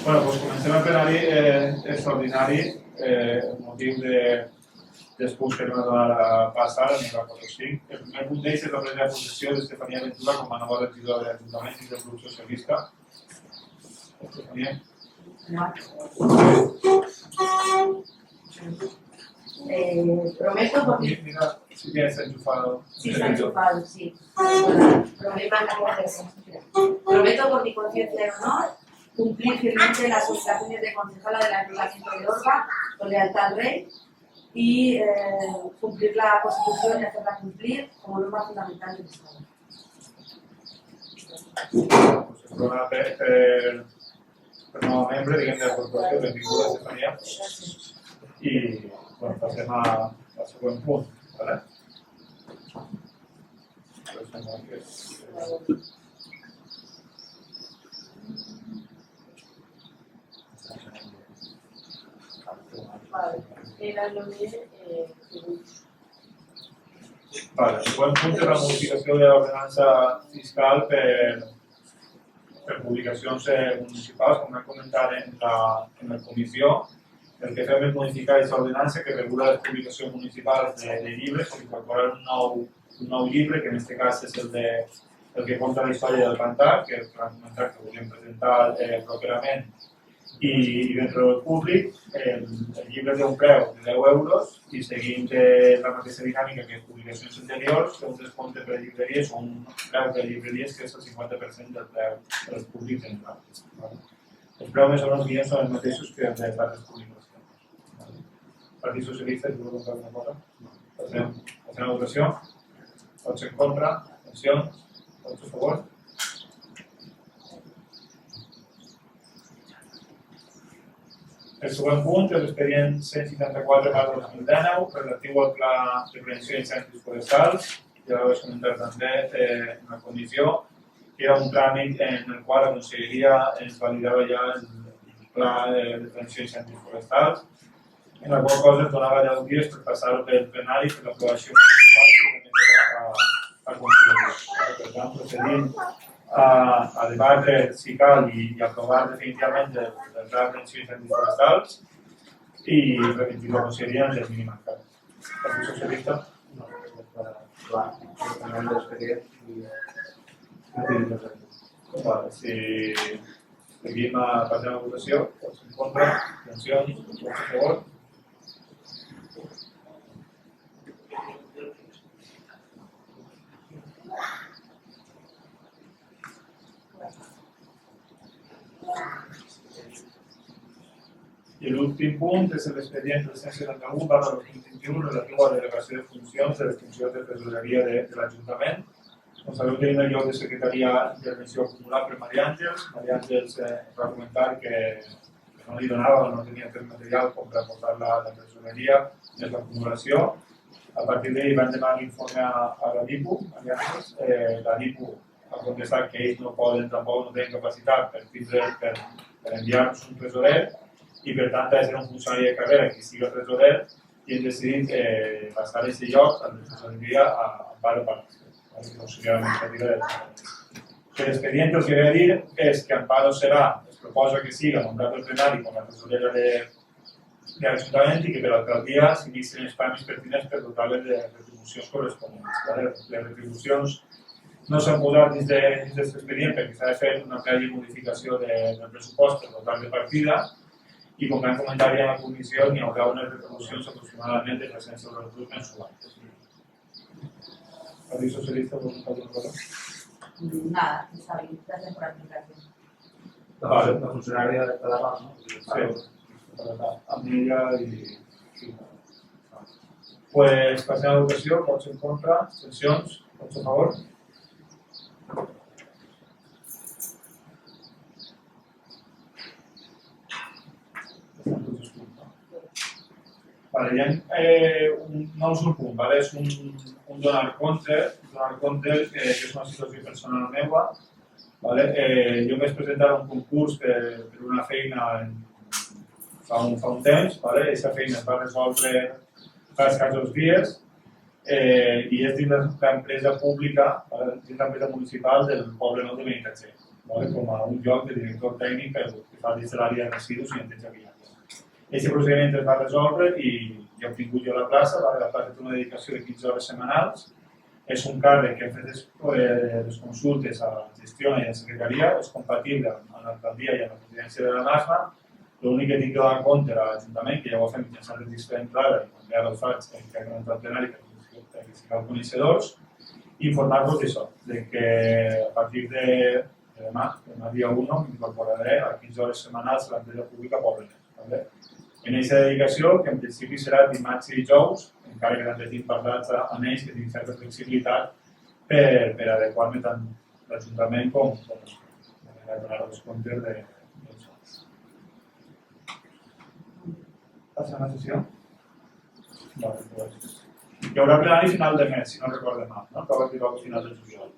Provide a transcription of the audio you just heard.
Bueno, doncs comencem el plenari extraordinari, el motiu d'expús que no va donar pas ara, no va 4-5. El primer punt d'ells és la presa de possessió d'Estefania Ventura com a nova regidora de l'Ajuntament i del grup socialista. Estefania. Prometo porque... Mira, si tienes enchufado. Sí, está enchufado, sí. Prometo por mi conciencia y honor cumplir firmemente las obligaciones de concejala del Ayuntamiento de Orba con lealtad al rey y cumplir la Constitución y hacerla cumplir como norma fundamental del Estado. Pues es una per nou membre, diguem, de la corporació, benvinguda, Estefania. I, bueno, passem al següent punt, ¿vale? Vale, el següent punt és la modificació de l'ordenança fiscal per publicacions municipals, com vam comentar en la comissió. El que fem és modificar aquesta ordenança que regula les publicacions municipals de llibres, incorporar un nou llibre, que en aquest cas és el que conta la història del pantà, que és un comentar que volíem presentar properament, i dintre del públic el llibre té un preu de 10 euros i seguint la mateixa dinàmica que les publicacions anteriors, té un descompte per a llibreries o un preu per a llibreries que és el 50% del preu dels públics en part. Els preus més o menys guies són els mateixos que els d'altres publicacions. Partit Socialista, us voleu contar alguna cosa? Passem a votació. Vots en contra? Abstencions? Vots a favor? El següent punt és l'expedient 164/2019 relatiu al Pla de Prevenció d'Incendis Forestals. Ja ho vaig comentar també en la comissió, que era un tràmit en el qual la Conselleria ens validava ja el Pla de Prevenció d'Incendis Forestals, en la qual cosa ens donava 10 dies per passar-ho pel plenari per l'aprovació municipal que remetrà a Conselleria. Per tant, procedim a debatre si cal i aprovar definitivament el Pla de Prevenció d'Incendis Forestals i remitir la Conselleria en el mínim marcat. Partit Socialista? No, l'expedient i no tenim res a dir. Vale, si seguim passant a votació, vots en contra, abstencions, vots a favor. I l'últim punt és l'expedient 371/2021 relatiu a la delegació de funcions de les funcions de tresoreria de l'Ajuntament. Com sabeu, tenim el lloc de secretaria d'intervenció acumulat per Maria Àngels. Maria Àngels va comentar que no li donava, no tenia temps material com per aportar la tresoreria més l'acumulació. A partir d'ell van demanar l'informe a la DIPU. La DIPU ha contestat que ells no poden, tampoc no tenen capacitat per enviar-nos un tresorer i per tant ha de ser un funcionari de carrera que sigui el tresorer i hem decidit passar aquest lloc a la tresoreria a Amparo Palacio. L'expedient que els voy a dir és que Amparo serà, es proposa que siga nombrat el plenari com a tresorera de l'Ajuntament i que per l'alcaldia s'inicien els tràmits pertinents per dotar-les de retribucions corresponents. Les retribucions no s'han posat dins d'aquest expedient perquè s'ha de fer una prèvia modificació del pressupost per dotar de partida i com vam comentar ja en la comissió n'hi haurà unes retribucions aproximadament de 300 euros mensuals. Partit Socialista, ¿vos no alguna cosa? Nada, está bien, gracias por la explicación. Vale, la funcionària de la part, no? Sí, amb ella i... Pues passem a la votació, vots en contra, abstencions, vots a favor. Vale, hi ha no és un punt, vale? És un donar compte que és una situació personal meva. Vale? Jo vaig presentar un concurs per una feina fa un temps, vale? Aquesta feina es va resoldre fa escassos dies i és dins l'empresa pública, dins l'empresa municipal del poble nou de Benitatxell, vale? Com a un lloc de director tècnic per que fa des de l'àrea de residus i neteja viària. Aquest procediment es va resoldre i he obtingut jo la plaça. La plaça té una dedicació de 15 hores setmanals. És un càrrec que hem fet les consultes a la gestió i a la secretaria, és compatible amb l'alcaldia i amb la presidència de la NASMA. L'únic que tinc que donar compte a l'Ajuntament, que ja ho fem mitjançant registre d'entrada i també ara ho faig que hem entrat plenari perquè sigueu coneixedors, informar-vos d'això, que a partir de demà dia 1, m'incorporaré a 15 hores setmanals a l'empresa pública Poblenet. En aquesta dedicació, que en principi serà dimarts i dijous, encara que també tinc parlat amb ells que tinc certa flexibilitat per adequar-me tant l'Ajuntament com a donar els comptes d'això. Passem a la sessió? Hi haurà plenari final de mes, si no recordo mal, no? Que va dir al final de juliol.